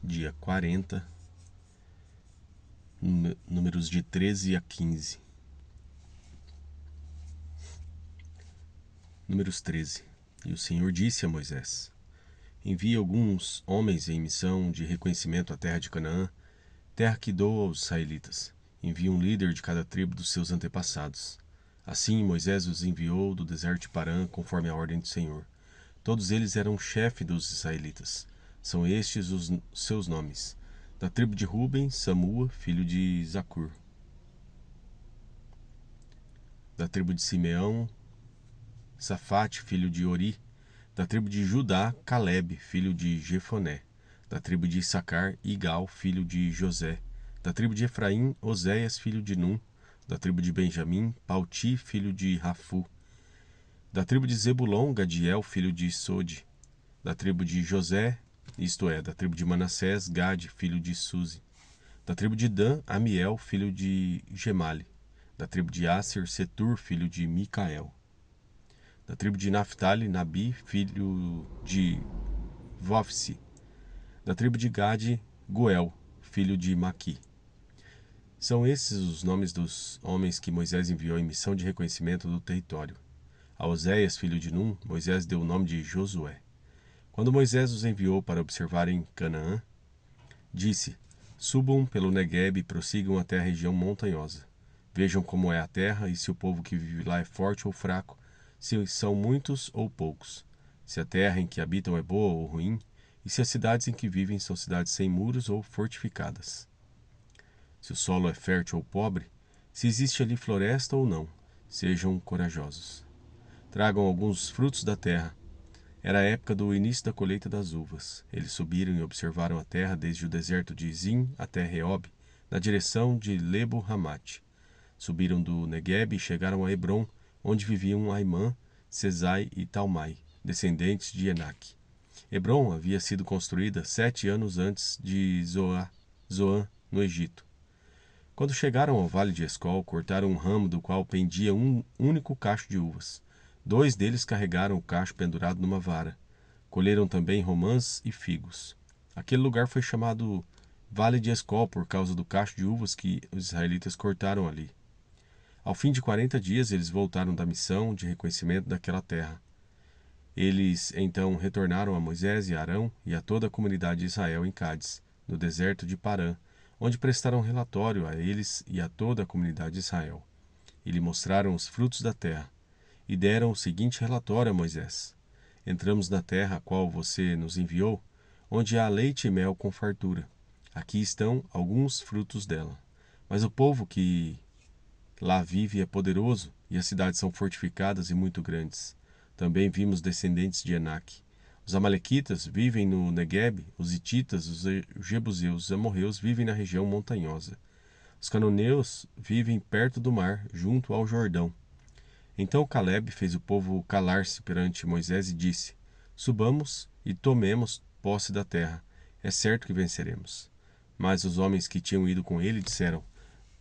dia 40, números de 13 a 15. Números 13. E o Senhor disse a Moisés: Envie alguns homens em missão de reconhecimento à terra de Canaã, terra que dou aos israelitas. Envie um líder de cada tribo dos seus antepassados. Assim Moisés os enviou do deserto de Parã, conforme a ordem do Senhor. Todos eles eram chefe dos israelitas. São estes os seus nomes: da tribo de Ruben, Samua, filho de Zacur; da tribo de Simeão, Safate, filho de Ori; da tribo de Judá, Caleb, filho de Jefoné; da tribo de Issacar, Igal, filho de José; da tribo de Efraim, Oséias, filho de Num; da tribo de Benjamim, Palti, filho de Rafu; da tribo de Zebulon, Gadiel, filho de Sode; da tribo de José, isto é, da tribo de Manassés, Gade, filho de Suzi; da tribo de Dan, Amiel, filho de Gemali; da tribo de Asser, Setur, filho de Micael; da tribo de Naphtali, Nabi, filho de Vofsi; da tribo de Gade, Goel, filho de Maqui. São esses os nomes dos homens que Moisés enviou em missão de reconhecimento do território. A Oséias, filho de Num, Moisés deu o nome de Josué. Quando Moisés os enviou para observarem Canaã, disse: Subam pelo Neguebe e prossigam até a região montanhosa. Vejam como é a terra e se o povo que vive lá é forte ou fraco, se são muitos ou poucos, se a terra em que habitam é boa ou ruim, e se as cidades em que vivem são cidades sem muros ou fortificadas. Se o solo é fértil ou pobre, se existe ali floresta ou não, sejam corajosos. Tragam alguns frutos da terra. Era a época do início da colheita das uvas. Eles subiram e observaram a terra desde o deserto de Zin até Reob, na direção de Lebo-Hamate. Subiram do Neguebe e chegaram a Hebron, onde viviam Aimã, Sesai e Talmai, descendentes de Enaque. Hebron havia sido construída 7 anos antes de Zoan, no Egito. Quando chegaram ao vale de Escol, cortaram um ramo do qual pendia um único cacho de uvas. 2 deles carregaram o cacho pendurado numa vara. Colheram também romãs e figos. Aquele lugar foi chamado Vale de Escol por causa do cacho de uvas que os israelitas cortaram ali. Ao fim de 40 dias, eles voltaram da missão de reconhecimento daquela terra. Eles então retornaram a Moisés e Arão e a toda a comunidade de Israel em Cádiz, no deserto de Parã, onde prestaram relatório a eles e a toda a comunidade de Israel. E lhe mostraram os frutos da terra, e deram o seguinte relatório a Moisés: Entramos na terra a qual você nos enviou, onde há leite e mel com fartura. Aqui estão alguns frutos dela. Mas o povo que lá vive é poderoso, e as cidades são fortificadas e muito grandes. Também vimos descendentes de Enaque. Os amalequitas vivem no Neguebe, os hititas, os jebuseus, os amorreus vivem na região montanhosa. Os cananeus vivem perto do mar, junto ao Jordão. Então Caleb fez o povo calar-se perante Moisés e disse: Subamos e tomemos posse da terra. É certo que venceremos. Mas os homens que tinham ido com ele disseram: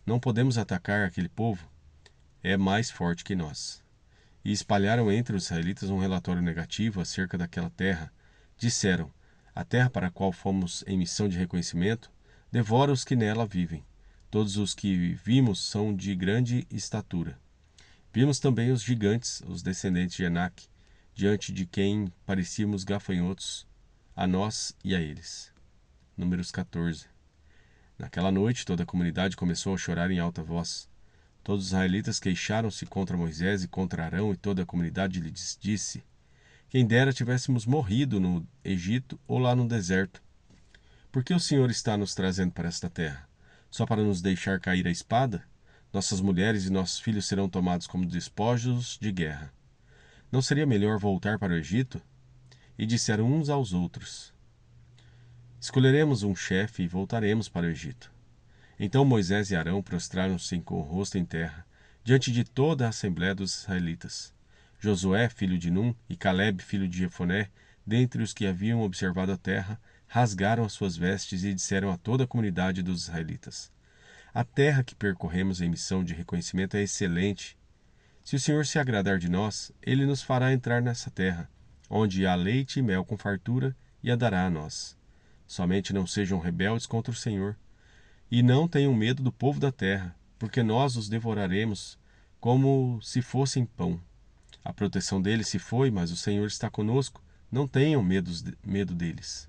Não podemos atacar aquele povo. É mais forte que nós. E espalharam entre os israelitas um relatório negativo acerca daquela terra. Disseram: A terra para a qual fomos em missão de reconhecimento devora os que nela vivem. Todos os que vimos são de grande estatura. Vimos também os gigantes, os descendentes de Enaque, diante de quem parecíamos gafanhotos, a nós e a eles. Números 14. Naquela noite toda a comunidade começou a chorar em alta voz. Todos os israelitas queixaram-se contra Moisés e contra Arão, e toda a comunidade lhes disse: Quem dera tivéssemos morrido no Egito ou lá no deserto. Por que o Senhor está nos trazendo para esta terra? Só para nos deixar cair a espada? Nossas mulheres e nossos filhos serão tomados como despojos de guerra. Não seria melhor voltar para o Egito? E disseram uns aos outros: Escolheremos um chefe e voltaremos para o Egito. Então Moisés e Arão prostraram-se com o rosto em terra, diante de toda a assembléia dos israelitas. Josué, filho de Num, e Caleb, filho de Jefoné, dentre os que haviam observado a terra, rasgaram as suas vestes e disseram a toda a comunidade dos israelitas: A terra que percorremos em missão de reconhecimento é excelente. Se o Senhor se agradar de nós, ele nos fará entrar nessa terra, onde há leite e mel com fartura, e a dará a nós. Somente não sejam rebeldes contra o Senhor, e não tenham medo do povo da terra, porque nós os devoraremos como se fossem pão. A proteção deles se foi, mas o Senhor está conosco. Não tenham medo deles.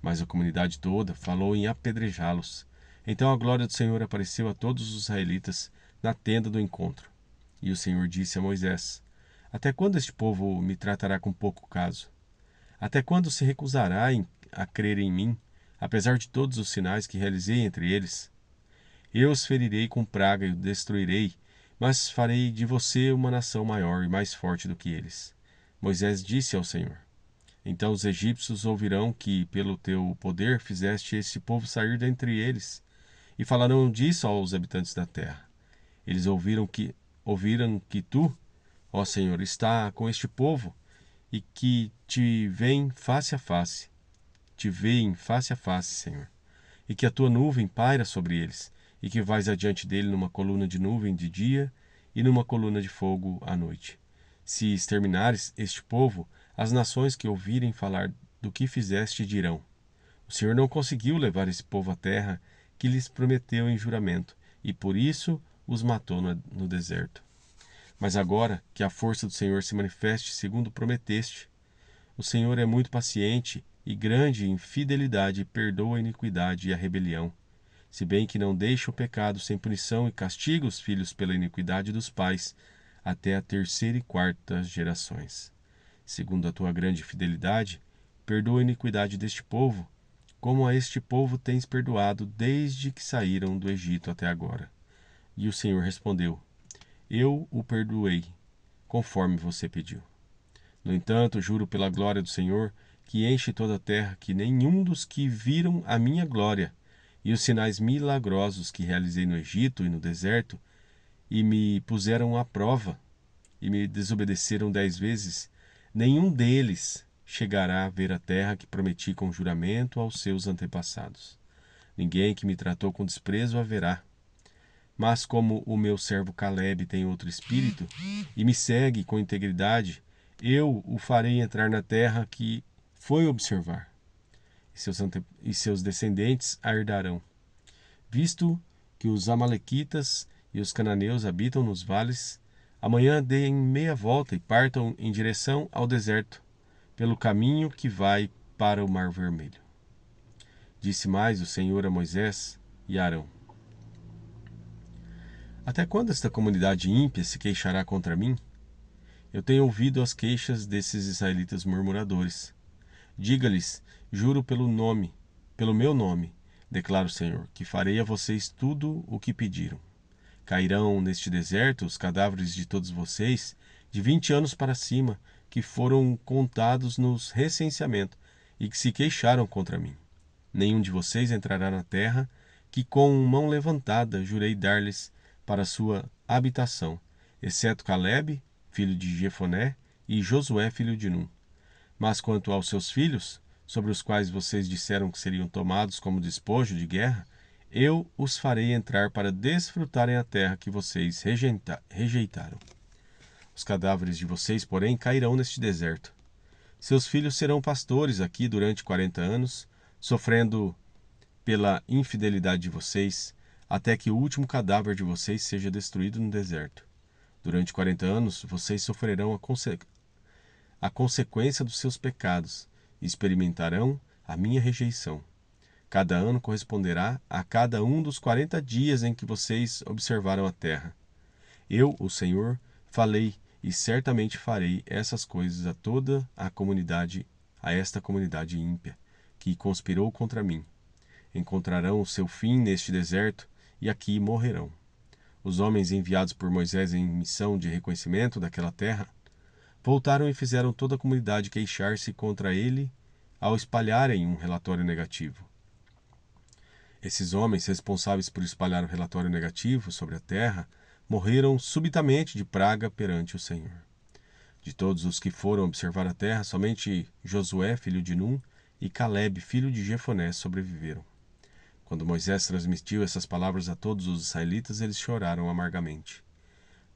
Mas a comunidade toda falou em apedrejá-los. Então a glória do Senhor apareceu a todos os israelitas na tenda do encontro. E o Senhor disse a Moisés: Até quando este povo me tratará com pouco caso? Até quando se recusará a crer em mim, apesar de todos os sinais que realizei entre eles? Eu os ferirei com praga e o destruirei, mas farei de você uma nação maior e mais forte do que eles. Moisés disse ao Senhor: Então os egípcios ouvirão que, pelo teu poder, fizeste este povo sair dentre eles, e falarão disso aos habitantes da terra. Eles ouviram que tu, ó Senhor, está com este povo, e que te veem face a face. Te veem face a face, Senhor, e que a tua nuvem paira sobre eles, e que vais adiante dele numa coluna de nuvem de dia e numa coluna de fogo à noite. Se exterminares este povo, as nações que ouvirem falar do que fizeste dirão: O Senhor não conseguiu levar esse povo à terra que lhes prometeu em juramento, e por isso os matou no deserto. Mas agora que a força do Senhor se manifeste segundo prometeste, o Senhor é muito paciente e grande em fidelidade e perdoa a iniquidade e a rebelião, se bem que não deixa o pecado sem punição e castiga os filhos pela iniquidade dos pais até a terceira e quarta gerações. Segundo a tua grande fidelidade, perdoa a iniquidade deste povo, como a este povo tens perdoado desde que saíram do Egito até agora. E o Senhor respondeu: Eu o perdoei, conforme você pediu. No entanto, juro pela glória do Senhor, que enche toda a terra, que nenhum dos que viram a minha glória e os sinais milagrosos que realizei no Egito e no deserto, e me puseram à prova, e me desobedeceram 10 vezes, nenhum deles chegará a ver a terra que prometi com juramento aos seus antepassados. Ninguém que me tratou com desprezo haverá. Mas como o meu servo Caleb tem outro espírito e me segue com integridade, eu o farei entrar na terra que foi observar, e seus descendentes a herdarão. Visto que os amalequitas e os cananeus habitam nos vales, amanhã deem meia volta e partam em direção ao deserto, pelo caminho que vai para o Mar Vermelho. Disse mais o Senhor a Moisés e a Arão: Até quando esta comunidade ímpia se queixará contra mim? Eu tenho ouvido as queixas desses israelitas murmuradores. Diga-lhes: Juro pelo meu nome, declara o Senhor, que farei a vocês tudo o que pediram. Cairão neste deserto os cadáveres de todos vocês, de 20 anos para cima, que foram contados nos recenseamentos e que se queixaram contra mim. Nenhum de vocês entrará na terra que com mão levantada jurei dar-lhes para sua habitação, exceto Caleb, filho de Jefoné, e Josué, filho de Num. Mas quanto aos seus filhos, sobre os quais vocês disseram que seriam tomados como despojo de guerra, eu os farei entrar para desfrutarem a terra que vocês rejeitaram. Os cadáveres de vocês, porém, cairão neste deserto. Seus filhos serão pastores aqui durante 40 anos, sofrendo pela infidelidade de vocês, até que o último cadáver de vocês seja destruído no deserto. Durante 40 anos, vocês sofrerão a consequência dos seus pecados e experimentarão a minha rejeição. Cada ano corresponderá a cada um dos 40 dias em que vocês observaram a terra. Eu, o Senhor, falei e certamente farei essas coisas a toda a esta comunidade ímpia, que conspirou contra mim. Encontrarão o seu fim neste deserto e aqui morrerão. Os homens enviados por Moisés em missão de reconhecimento daquela terra voltaram e fizeram toda a comunidade queixar-se contra ele ao espalharem um relatório negativo. Esses homens responsáveis por espalhar o relatório negativo sobre a terra morreram subitamente de praga perante o Senhor. De todos os que foram observar a terra, somente Josué, filho de Num, e Caleb, filho de Jefoné, sobreviveram. Quando Moisés transmitiu essas palavras a todos os israelitas, eles choraram amargamente.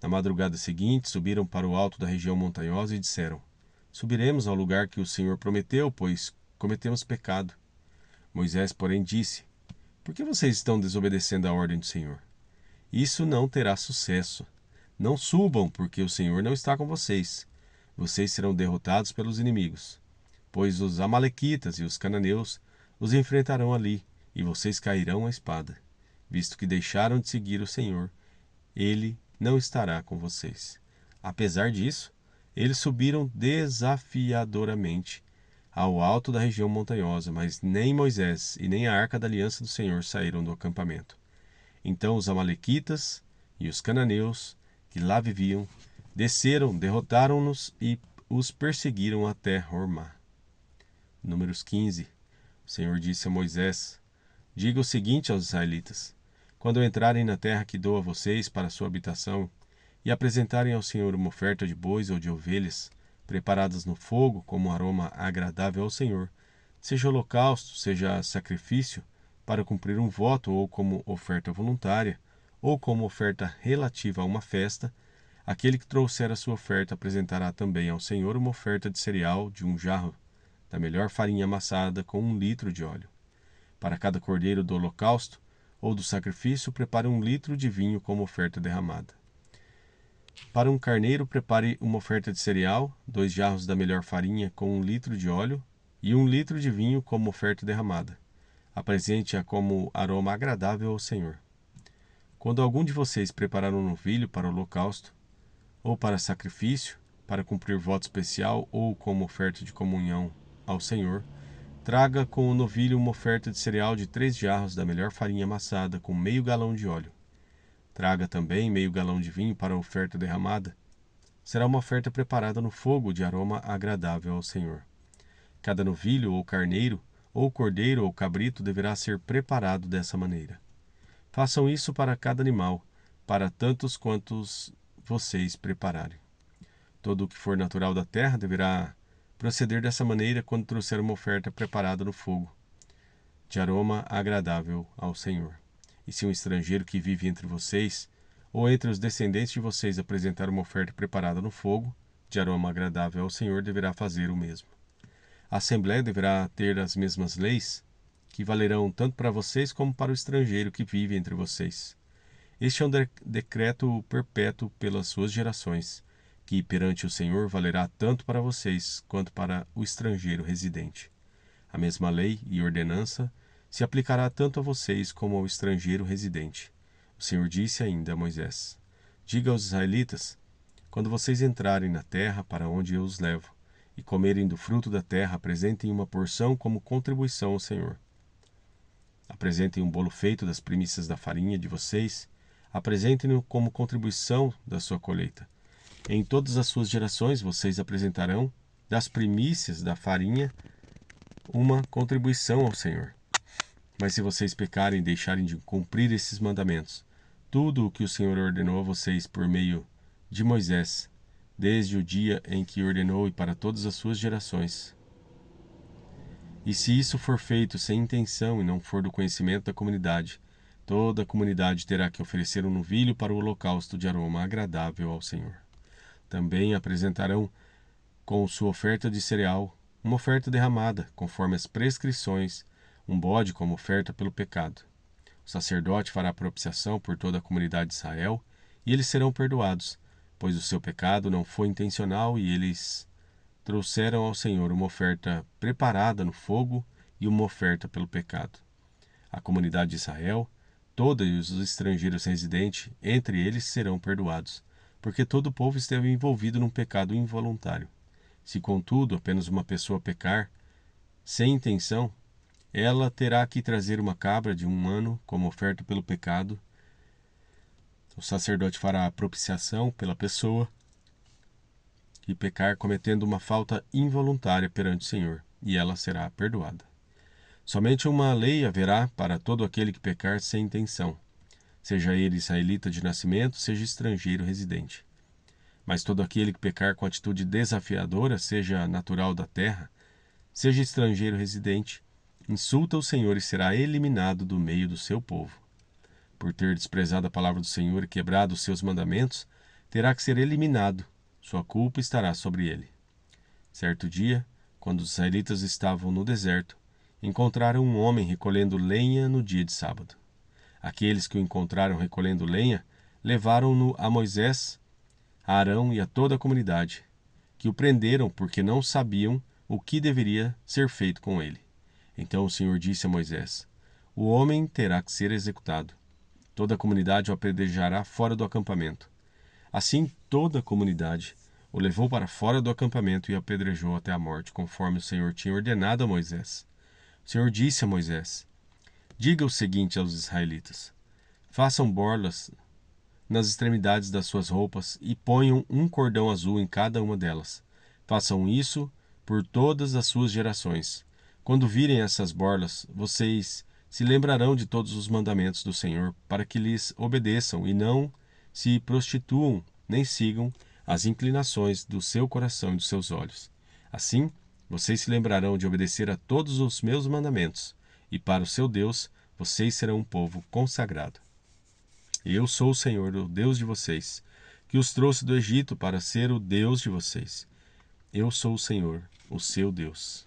Na madrugada seguinte, subiram para o alto da região montanhosa e disseram: Subiremos ao lugar que o Senhor prometeu, pois cometemos pecado. Moisés, porém, disse: Por que vocês estão desobedecendo a ordem do Senhor? Isso não terá sucesso. Não subam, porque o Senhor não está com vocês. Vocês serão derrotados pelos inimigos. Pois os amalequitas e os cananeus os enfrentarão ali, e vocês cairão à espada. Visto que deixaram de seguir o Senhor, Ele não estará com vocês. Apesar disso, eles subiram desafiadoramente ao alto da região montanhosa, mas nem Moisés e nem a arca da aliança do Senhor saíram do acampamento. Então os amalequitas e os cananeus, que lá viviam, desceram, derrotaram-nos e os perseguiram até Hormá. Números 15. O Senhor disse a Moisés: Diga o seguinte aos israelitas: Quando entrarem na terra que dou a vocês para sua habitação, e apresentarem ao Senhor uma oferta de bois ou de ovelhas, preparadas no fogo como aroma agradável ao Senhor, seja holocausto, seja sacrifício, para cumprir um voto ou como oferta voluntária, ou como oferta relativa a uma festa, aquele que trouxer a sua oferta apresentará também ao Senhor uma oferta de cereal de um jarro da melhor farinha amassada com 1 litro de óleo. Para cada cordeiro do holocausto ou do sacrifício, prepare 1 litro de vinho como oferta derramada. Para um carneiro, prepare uma oferta de cereal, 2 jarros da melhor farinha com 1 litro de óleo e 1 litro de vinho como oferta derramada. Apresente-a como aroma agradável ao Senhor. Quando algum de vocês preparar um novilho para o holocausto, ou para sacrifício, para cumprir voto especial ou como oferta de comunhão ao Senhor, traga com o novilho uma oferta de cereal de 3 jarros da melhor farinha amassada com meio galão de óleo. Traga também meio galão de vinho para a oferta derramada. Será uma oferta preparada no fogo de aroma agradável ao Senhor. Cada novilho ou carneiro, ou cordeiro ou cabrito deverá ser preparado dessa maneira. Façam isso para cada animal, para tantos quantos vocês prepararem. Todo o que for natural da terra deverá proceder dessa maneira quando trouxer uma oferta preparada no fogo, de aroma agradável ao Senhor. E se um estrangeiro que vive entre vocês, ou entre os descendentes de vocês, apresentar uma oferta preparada no fogo, de aroma agradável ao Senhor, deverá fazer o mesmo. A Assembleia deverá ter as mesmas leis, que valerão tanto para vocês como para o estrangeiro que vive entre vocês. Este é um decreto perpétuo pelas suas gerações, que perante o Senhor valerá tanto para vocês quanto para o estrangeiro residente. A mesma lei e ordenança se aplicará tanto a vocês como ao estrangeiro residente. O Senhor disse ainda a Moisés: Diga aos israelitas: Quando vocês entrarem na terra para onde eu os levo, e comerem do fruto da terra, apresentem uma porção como contribuição ao Senhor. Apresentem um bolo feito das primícias da farinha de vocês, apresentem-no como contribuição da sua colheita. Em todas as suas gerações vocês apresentarão das primícias da farinha uma contribuição ao Senhor. Mas se vocês pecarem e deixarem de cumprir esses mandamentos, tudo o que o Senhor ordenou a vocês por meio de Moisés, desde o dia em que ordenou e para todas as suas gerações. E se isso for feito sem intenção e não for do conhecimento da comunidade, toda a comunidade terá que oferecer um novilho para o holocausto de aroma agradável ao Senhor. Também apresentarão com sua oferta de cereal uma oferta derramada, conforme as prescrições, um bode como oferta pelo pecado. O sacerdote fará propiciação por toda a comunidade de Israel, e eles serão perdoados, pois o seu pecado não foi intencional e eles trouxeram ao Senhor uma oferta preparada no fogo e uma oferta pelo pecado. A comunidade de Israel, toda e os estrangeiros residentes entre eles serão perdoados, porque todo o povo esteve envolvido num pecado involuntário. Se, contudo, apenas uma pessoa pecar, sem intenção, ela terá que trazer uma cabra de 1 ano como oferta pelo pecado. O sacerdote fará a propiciação pela pessoa que pecar cometendo uma falta involuntária perante o Senhor, e ela será perdoada. Somente uma lei haverá para todo aquele que pecar sem intenção, seja ele israelita de nascimento, seja estrangeiro residente. Mas todo aquele que pecar com atitude desafiadora, seja natural da terra, seja estrangeiro residente, insulta o Senhor e será eliminado do meio do seu povo. Por ter desprezado a palavra do Senhor e quebrado os seus mandamentos, terá que ser eliminado. Sua culpa estará sobre ele. Certo dia, quando os israelitas estavam no deserto, encontraram um homem recolhendo lenha no dia de sábado. Aqueles que o encontraram recolhendo lenha levaram-no a Moisés, a Arão e a toda a comunidade, que o prenderam porque não sabiam o que deveria ser feito com ele. Então o Senhor disse a Moisés: o homem terá que ser executado. Toda a comunidade o apedrejará fora do acampamento. Assim toda a comunidade o levou para fora do acampamento e o apedrejou até a morte, conforme o Senhor tinha ordenado a Moisés. O Senhor disse a Moisés: diga o seguinte aos israelitas: façam borlas nas extremidades das suas roupas e ponham um cordão azul em cada uma delas. Façam isso por todas as suas gerações. Quando virem essas borlas, vocês se lembrarão de todos os mandamentos do Senhor, para que lhes obedeçam e não se prostituam, nem sigam as inclinações do seu coração e dos seus olhos. Assim, vocês se lembrarão de obedecer a todos os meus mandamentos, e para o seu Deus, vocês serão um povo consagrado. Eu sou o Senhor, o Deus de vocês, que os trouxe do Egito para ser o Deus de vocês. Eu sou o Senhor, o seu Deus.